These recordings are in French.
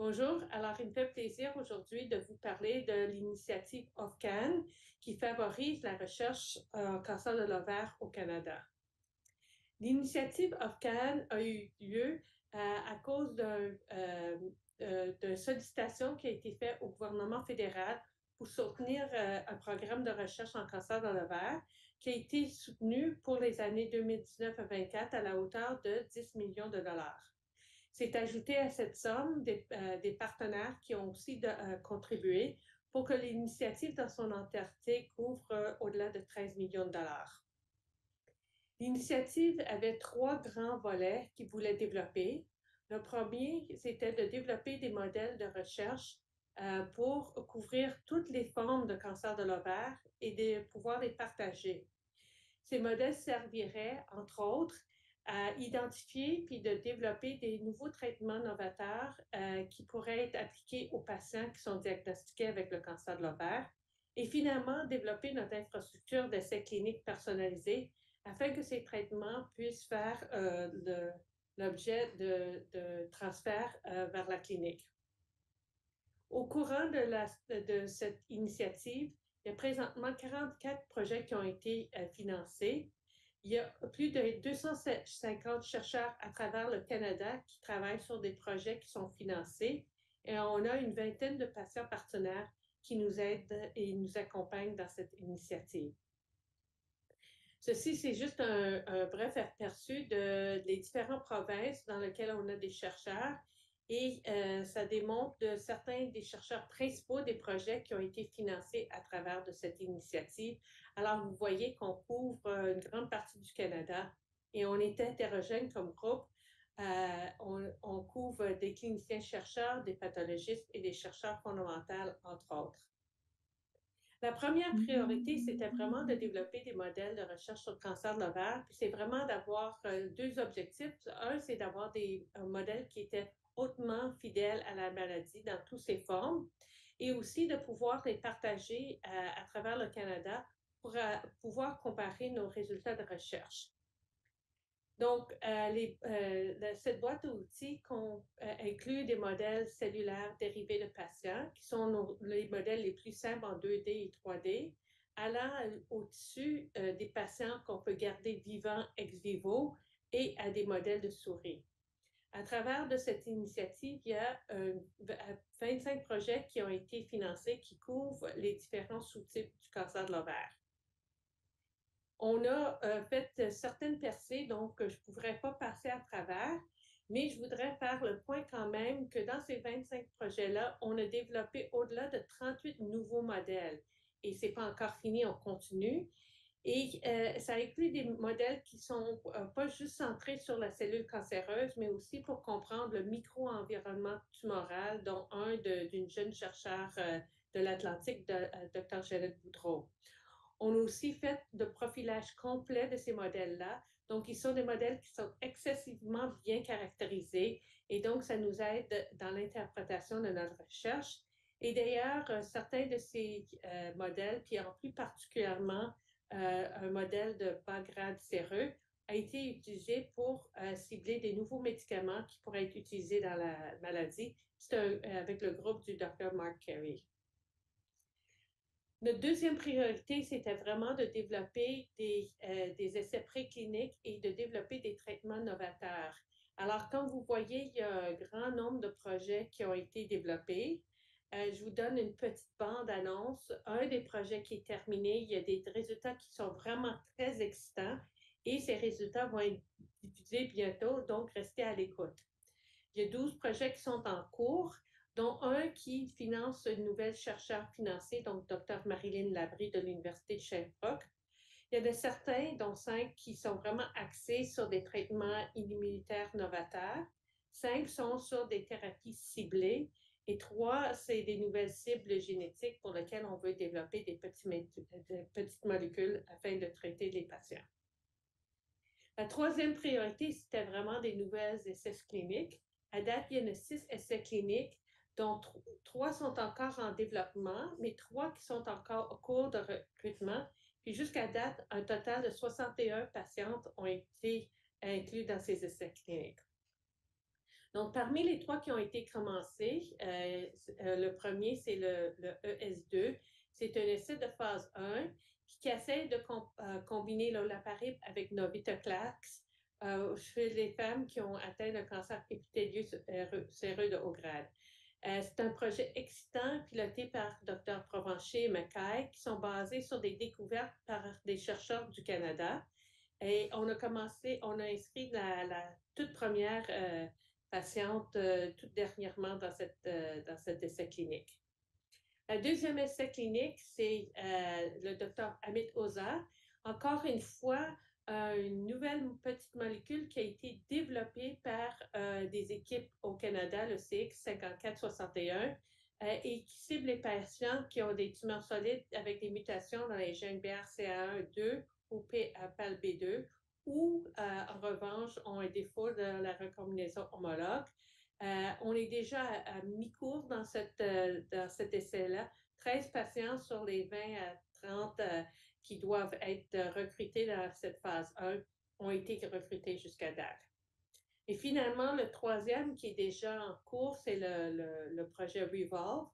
Bonjour, alors il me fait plaisir aujourd'hui de vous parler de l'initiative OFCAN qui favorise la recherche en cancer de l'ovaire au Canada. L'initiative OFCAN a eu lieu à cause d'une sollicitation qui a été faite au gouvernement fédéral pour soutenir un programme de recherche en cancer de l'ovaire qui a été soutenu pour les années 2019 à 2024 à la hauteur de 10 millions de dollars. C'est ajouté à cette somme des partenaires qui ont aussi contribué pour que l'initiative dans son entièreté couvre au-delà de 13 millions de dollars. L'initiative avait trois grands volets qu'il voulait développer. Le premier, c'était de développer des modèles de recherche pour couvrir toutes les formes de cancer de l'ovaire et de pouvoir les partager. Ces modèles serviraient, entre autres, à identifier puis de développer des nouveaux traitements novateurs qui pourraient être appliqués aux patients qui sont diagnostiqués avec le cancer de l'ovaire et finalement développer notre infrastructure d'essais cliniques personnalisés afin que ces traitements puissent faire l'objet de transfert vers la clinique. Au courant de cette initiative, il y a présentement 44 projets qui ont été financés. Il y a plus de 250 chercheurs à travers le Canada qui travaillent sur des projets qui sont financés et on a une vingtaine de patients partenaires qui nous aident et nous accompagnent dans cette initiative. Ceci, c'est juste un bref aperçu des différentes provinces dans lesquelles on a des chercheurs et ça démontre certains des chercheurs principaux des projets qui ont été financés à travers de cette initiative. Alors, vous voyez qu'on couvre une grande partie du Canada et on est hétérogène comme groupe. On couvre des cliniciens chercheurs, des pathologistes et des chercheurs fondamentaux, entre autres. La première priorité, c'était vraiment de développer des modèles de recherche sur le cancer de l'ovaire. Puis c'est vraiment d'avoir deux objectifs. Un, c'est d'avoir des modèles qui étaient hautement fidèles à la maladie dans toutes ses formes et aussi de pouvoir les partager à travers le Canada pour pouvoir comparer nos résultats de recherche. Donc, cette boîte à outils inclut des modèles cellulaires dérivés de patients, qui sont les modèles les plus simples en 2D et 3D, allant au-dessus des patients qu'on peut garder vivants ex vivo et à des modèles de souris. À travers de cette initiative, il y a 25 projets qui ont été financés qui couvrent les différents sous-types du cancer de l'ovaire. On a fait certaines percées, donc je ne pourrais pas passer à travers, mais je voudrais faire le point quand même que dans ces 25 projets-là, on a développé au-delà de 38 nouveaux modèles. Et ce n'est pas encore fini, on continue. Et ça inclut des modèles qui ne sont pas juste centrés sur la cellule cancéreuse, mais aussi pour comprendre le micro-environnement tumoral, dont un d'une jeune chercheure de l'Atlantique, Dr. Jeannette Boudreau. On a aussi fait de profilage complet de ces modèles-là. Donc, ils sont des modèles qui sont excessivement bien caractérisés et donc, ça nous aide dans l'interprétation de notre recherche. Et d'ailleurs, certains de ces modèles, puis en plus particulièrement un modèle de bas grade séreux, a été utilisé pour cibler des nouveaux médicaments qui pourraient être utilisés dans la maladie. C'est avec le groupe du Dr. Mark Carey. Notre deuxième priorité, c'était vraiment de développer des essais précliniques et de développer des traitements novateurs. Alors, comme vous voyez, il y a un grand nombre de projets qui ont été développés. Je vous donne une petite bande-annonce. Un des projets qui est terminé, il y a des résultats qui sont vraiment très excitants et ces résultats vont être diffusés bientôt, donc restez à l'écoute. Il y a 12 projets qui sont en cours, dont un qui finance une nouvelle chercheure financée, donc Dr. Marilyn Labrie de l'Université de Sherbrooke. Il y en a certains, dont 5, qui sont vraiment axés sur des traitements immunitaires novateurs. 5 sont sur des thérapies ciblées. Et 3, c'est des nouvelles cibles génétiques pour lesquelles on veut développer des petites molécules afin de traiter les patients. La troisième priorité, c'était vraiment des nouvelles essais cliniques. À date, il y en a 6 essais cliniques, dont 3 sont encore en développement, mais 3 qui sont encore au cours de recrutement. Puis jusqu'à date, un total de 61 patientes ont été inclus dans ces essais cliniques. Donc, parmi les trois qui ont été commencés, le premier, c'est le ES2. C'est un essai de phase 1 qui essaie de combiner l'olaparib avec Navitoclax chez les femmes qui ont atteint le cancer épithélieux séreux de haut grade. C'est un projet excitant piloté par Dr. Provencher et Mackay qui sont basés sur des découvertes par des chercheurs du Canada. Et on a inscrit la toute première patiente tout dernièrement dans cet essai clinique. Le deuxième essai clinique, c'est le docteur Amit Oza. Encore une fois, une nouvelle petite molécule qui a été développée par des équipes au Canada, le CX5461, et qui cible les patients qui ont des tumeurs solides avec des mutations dans les gènes BRCA1, 2 ou PALB2, ou en revanche ont un défaut de la recombinaison homologue. On est déjà à mi-cours dans cet essai-là. 13 patients sur les 20 à 30 qui doivent être recrutés dans cette phase 1 ont été recrutés jusqu'à date. Et finalement, le troisième qui est déjà en cours, c'est le projet Revolve,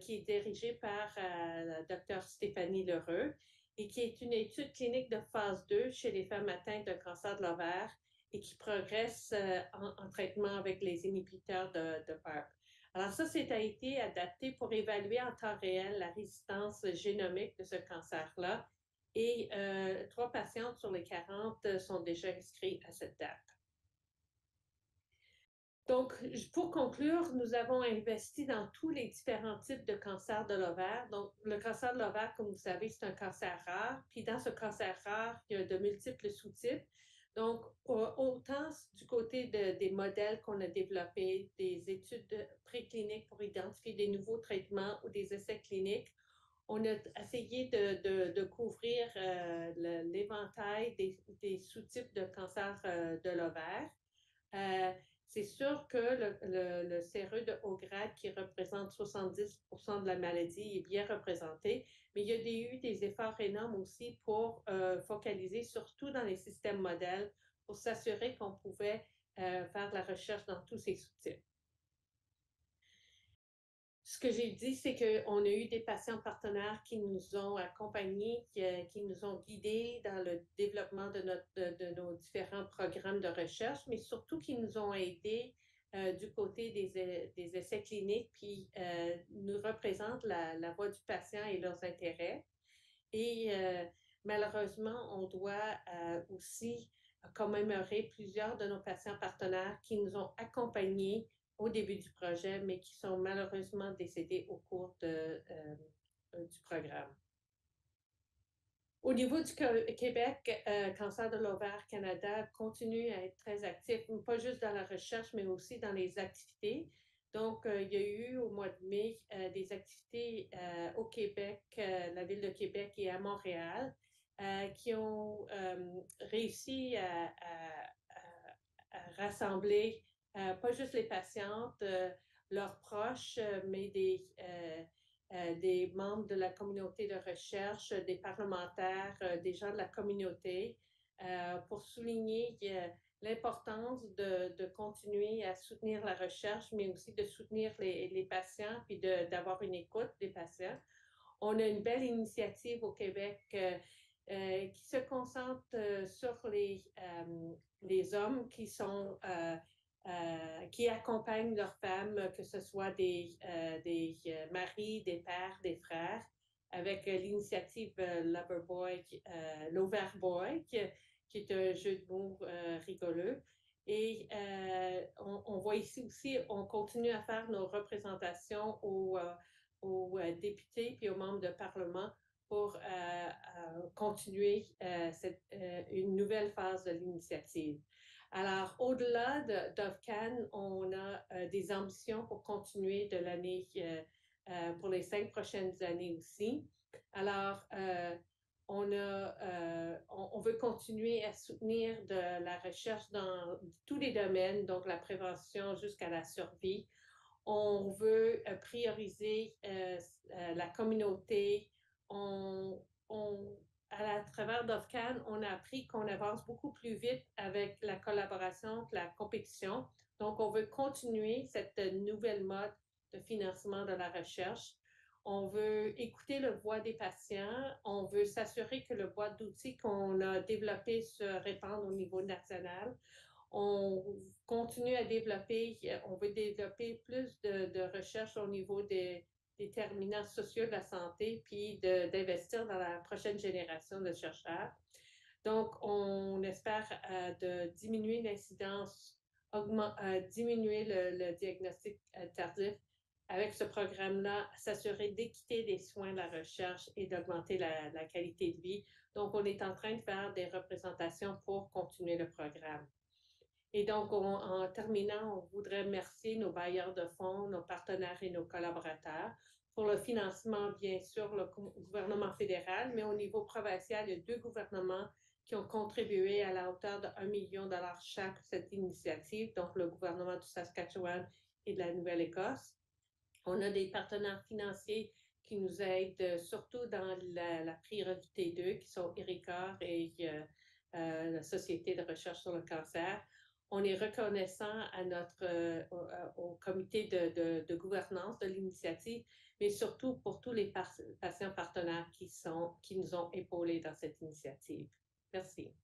qui est dirigé par la Dr. Stéphanie Lheureux et qui est une étude clinique de phase 2 chez les femmes atteintes de cancer de l'ovaire et qui progresse en traitement avec les inhibiteurs de PARP. Alors ça, a été adapté pour évaluer en temps réel la résistance génomique de ce cancer-là et 3 patientes sur les 40 sont déjà inscrites à cette date. Donc, pour conclure, nous avons investi dans tous les différents types de cancers de l'ovaire. Donc, le cancer de l'ovaire, comme vous savez, c'est un cancer rare. Puis dans ce cancer rare, il y a de multiples sous-types. Donc, autant du côté des modèles qu'on a développés, des études précliniques pour identifier des nouveaux traitements ou des essais cliniques, on a essayé de couvrir l'éventail des sous-types de cancer de l'ovaire. C'est sûr que le séreux de haut grade, qui représente 70% de la maladie, est bien représenté, mais il y a eu des efforts énormes aussi pour focaliser surtout dans les systèmes modèles pour s'assurer qu'on pouvait faire de la recherche dans tous ces sous-types. Ce que j'ai dit, c'est qu'on a eu des patients partenaires qui nous ont accompagnés, qui nous ont guidés dans le développement de nos différents programmes de recherche, mais surtout qui nous ont aidés du côté des essais cliniques, puis nous représentent la voix du patient et leurs intérêts. Et malheureusement, on doit aussi commémorer plusieurs de nos patients partenaires qui nous ont accompagnés au début du projet, mais qui sont malheureusement décédés au cours du programme. Au niveau du Québec, Cancer de l'ovaire Canada continue à être très actif, pas juste dans la recherche, mais aussi dans les activités. Donc, il y a eu au mois de mai des activités au Québec, la ville de Québec et à Montréal, qui ont réussi à rassembler pas juste les patientes, leurs proches, mais des membres de la communauté de recherche, des parlementaires, des gens de la communauté, pour souligner l'importance de continuer à soutenir la recherche, mais aussi de soutenir les patients, puis d'avoir une écoute des patients. On a une belle initiative au Québec qui se concentre sur les hommes qui accompagnent leurs femmes, que ce soit des maris, des pères, des frères, avec l'initiative Loverboy, Loverboy, qui est un jeu de mots rigolo. Et on voit ici aussi, on continue à faire nos représentations aux députés puis aux membres de Parlement pour continuer une nouvelle phase de l'initiative. Alors, au-delà d'OFCAN, on a des ambitions pour continuer de l'année pour les 5 prochaines années aussi. Alors, on veut continuer à soutenir de la recherche dans tous les domaines, donc la prévention jusqu'à la survie. On veut prioriser la communauté. À travers d'OFCAN, on a appris qu'on avance beaucoup plus vite avec la collaboration que la compétition. Donc, on veut continuer cette nouvelle mode de financement de la recherche. On veut écouter le voix des patients. On veut s'assurer que le boîte d'outils qu'on a développé se répande au niveau national. On continue à développer, on veut développer plus de recherche au niveau des déterminants sociaux de la santé, puis d'investir dans la prochaine génération de chercheurs. Donc, on espère de diminuer l'incidence, diminuer le diagnostic tardif avec ce programme-là, s'assurer d'équité des soins de la recherche et d'augmenter la qualité de vie. Donc, on est en train de faire des représentations pour continuer le programme. Et donc, en terminant, on voudrait remercier nos bailleurs de fonds, nos partenaires et nos collaborateurs pour le financement, bien sûr, le gouvernement fédéral, mais au niveau provincial, il y a 2 gouvernements qui ont contribué à la hauteur de 1 million de dollars chaque cette initiative, donc le gouvernement du Saskatchewan et de la Nouvelle-Écosse. On a des partenaires financiers qui nous aident surtout dans la priorité 2, qui sont ERICOR et la Société de recherche sur le cancer. On est reconnaissant à au comité de gouvernance de l'initiative, mais surtout pour tous les patients partenaires qui nous ont épaulés dans cette initiative. Merci.